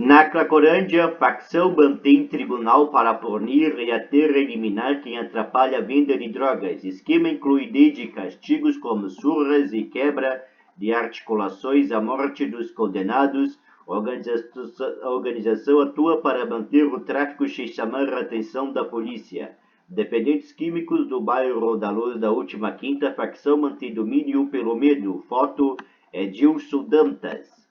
Na Cracolândia, facção mantém tribunal para punir e até eliminar quem atrapalha a venda de drogas. Esquema inclui desde castigos como surras e quebra de articulações à morte dos condenados. A organização atua para manter o tráfico sem chamar a atenção da polícia. Dependentes químicos do bairro da Luz da última quinta, facção mantém domínio pelo medo. Foto Edilson Dantas.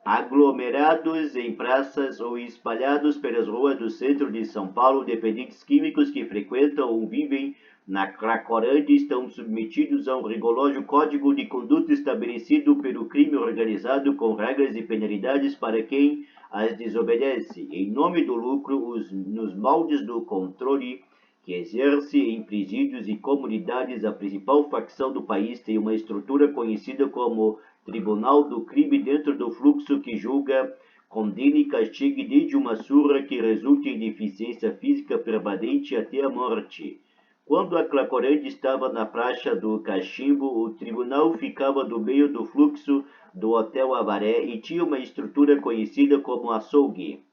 Aglomerados em praças ou espalhados pelas ruas do centro de São Paulo, dependentes químicos que frequentam ou vivem na Cracolândia estão submetidos a um rigoroso código de conduta estabelecido pelo crime organizado com regras e penalidades para quem as desobedece. Em nome do lucro, nos moldes do controle que exerce em presídios e comunidades, a principal facção do país tem uma estrutura conhecida como Tribunal do Crime dentro do fluxo que julga, condena e castigue desde uma surra que resulte em deficiência física permanente até a morte. Quando a Cracolândia estava na praça do Cachimbo, o tribunal ficava no meio do fluxo do Hotel Avaré e tinha uma estrutura conhecida como açougue.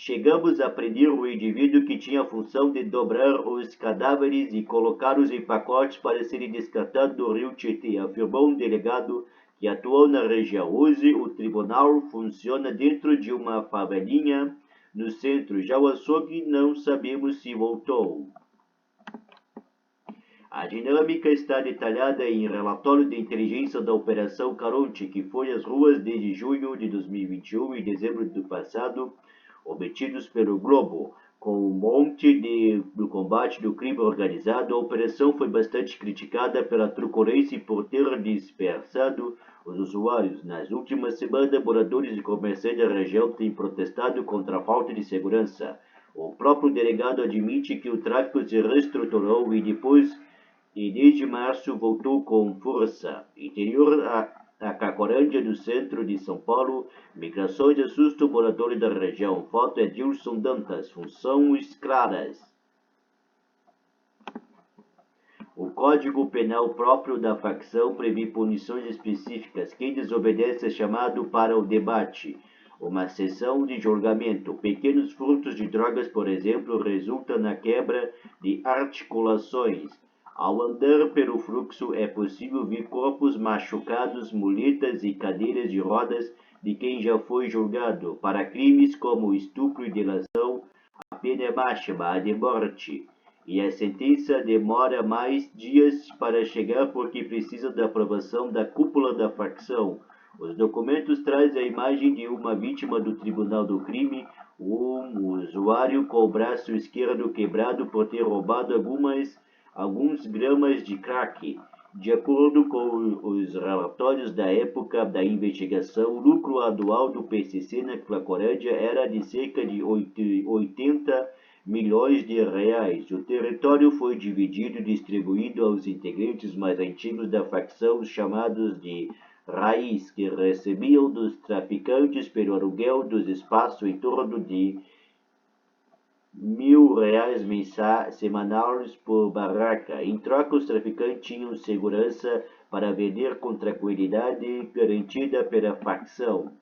Chegamos a prender o indivíduo que tinha a função de dobrar os cadáveres e colocá-los em pacotes para serem descartados do rio Tietê, afirmou um delegado que atuou na região. Hoje, o tribunal funciona dentro de uma favelinha no centro. Já o açougue não sabemos se voltou. A dinâmica está detalhada em relatório de inteligência da Operação Caronte, que foi às ruas desde junho de 2021 e dezembro do passado, obtidos pelo Globo. Com o monte do combate do crime organizado, a operação foi bastante criticada pela truculência por ter dispersado os usuários. Nas últimas semanas, moradores e comerciantes da região têm protestado contra a falta de segurança. O próprio delegado admite que o tráfico se reestruturou e desde março voltou com força. Interior a Cracolândia, do centro de São Paulo, migrações assustam moradores da região. Foto Edilson Dantas, funções claras. O Código Penal próprio da facção prevê punições específicas. Quem desobedece é chamado para o debate. Uma sessão de julgamento. Pequenos furtos de drogas, por exemplo, resultam na quebra de articulações. Ao andar pelo fluxo, é possível ver corpos machucados, muletas e cadeiras de rodas de quem já foi julgado. Para crimes como estupro e delação, a pena é máxima, a de morte. E a sentença demora mais dias para chegar porque precisa da aprovação da cúpula da facção. Os documentos trazem a imagem de uma vítima do Tribunal do Crime, um usuário com o braço esquerdo quebrado por ter roubado alguns gramas de crack. De acordo com os relatórios da época da investigação, o lucro anual do PCC na Cracolândia era de cerca de 80 milhões de reais. O território foi dividido e distribuído aos integrantes mais antigos da facção, chamados de Raiz, que recebiam dos traficantes pelo aluguel dos espaços em torno de R$ 1.000 semanais por barraca. Em troca, os traficantes tinham segurança para vender com tranquilidade garantida pela facção.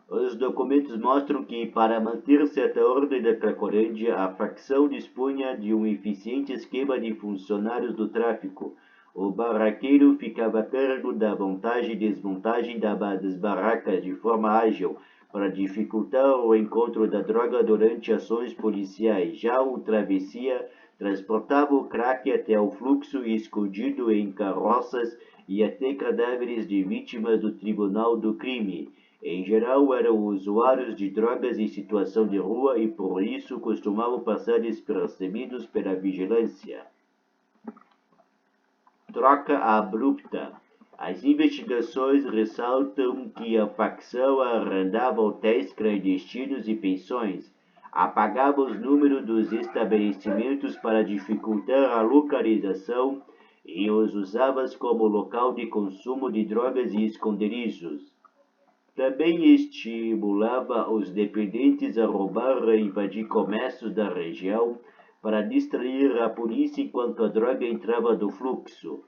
Os documentos mostram que, para manter certa ordem da Cracolândia, a facção dispunha de um eficiente esquema de funcionários do tráfico. O barraqueiro ficava a cargo da montagem e desmontagem das barracas de forma ágil, para dificultar o encontro da droga durante ações policiais. Já o travessia transportava o crack até o fluxo escondido em carroças e até cadáveres de vítimas do Tribunal do Crime. Em geral, eram usuários de drogas em situação de rua e, por isso, costumavam passar despercebidos pela vigilância. Troca abrupta. As investigações ressaltam que a facção arrendava hotéis clandestinos e pensões, apagava os números dos estabelecimentos para dificultar a localização e os usava como local de consumo de drogas e esconderijos. Também estimulava os dependentes a roubar e invadir comércios da região para distrair a polícia enquanto a droga entrava no fluxo.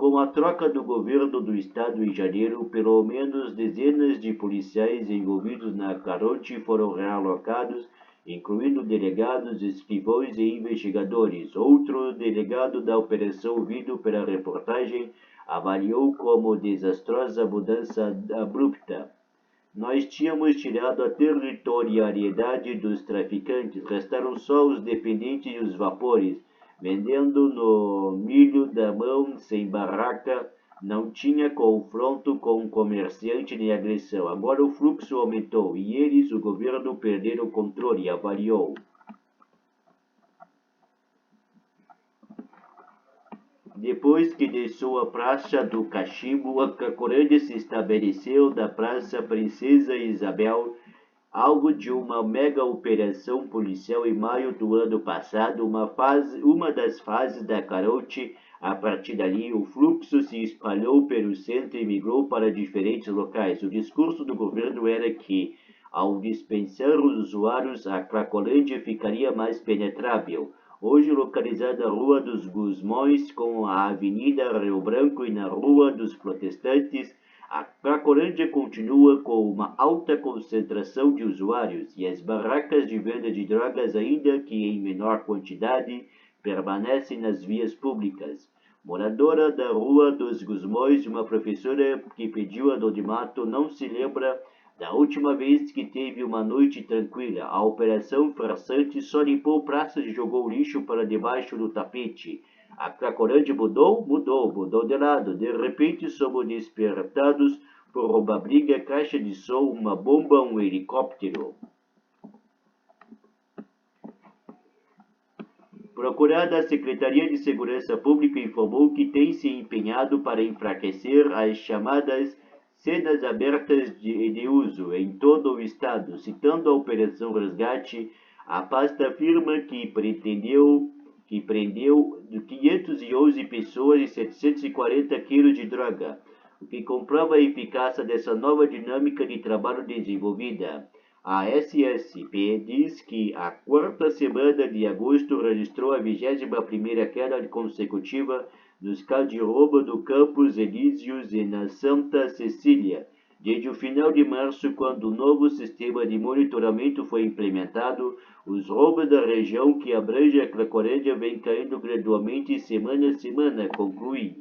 Com a troca do governo do estado em janeiro, pelo menos dezenas de policiais envolvidos na Caronte foram realocados, incluindo delegados, escrivães e investigadores. Outro delegado da operação ouvido pela reportagem avaliou como desastrosa mudança abrupta. Nós tínhamos tirado a territorialidade dos traficantes, restaram só os dependentes e os vapores, vendendo no milho da mão, sem barraca, não tinha confronto com o comerciante nem agressão. Agora o fluxo aumentou e eles, o governo, perderam o controle, avaliou. Depois que deixou a Praça do Cachimbo, a Cracolândia se estabeleceu da Praça Princesa Isabel, alvo de uma mega operação policial em maio do ano passado, uma das fases da Caronte. A partir dali, o fluxo se espalhou pelo centro e migrou para diferentes locais. O discurso do governo era que, ao dispensar os usuários, a Cracolândia ficaria mais penetrável. Hoje localizada na Rua dos Gusmões, com a Avenida Rio Branco e na Rua dos Protestantes, a Cracolândia continua com uma alta concentração de usuários e as barracas de venda de drogas, ainda que em menor quantidade, permanecem nas vias públicas. Moradora da Rua dos Gusmões, uma professora que pediu anonimato, não se lembra da última vez que teve uma noite tranquila. A operação farsante só limpou praças e jogou lixo para debaixo do tapete. A Cracolândia mudou de lado. De repente somos despertados por uma briga, caixa de som, uma bomba, um helicóptero. Procurada, a Secretaria de Segurança Pública informou que tem se empenhado para enfraquecer as chamadas cenas abertas de uso em todo o estado. Citando a Operação Resgate, a pasta afirma que prendeu 511 pessoas e 740 quilos de droga, o que comprova a eficácia dessa nova dinâmica de trabalho desenvolvida. A SSP diz que a quarta semana de agosto registrou a 21ª queda consecutiva nos casos de roubo do Campos Elíseos e na Santa Cecília. Desde o final de março, quando o novo sistema de monitoramento foi implementado, os roubos da região que abrange a Cracolândia vêm caindo gradualmente semana a semana, conclui.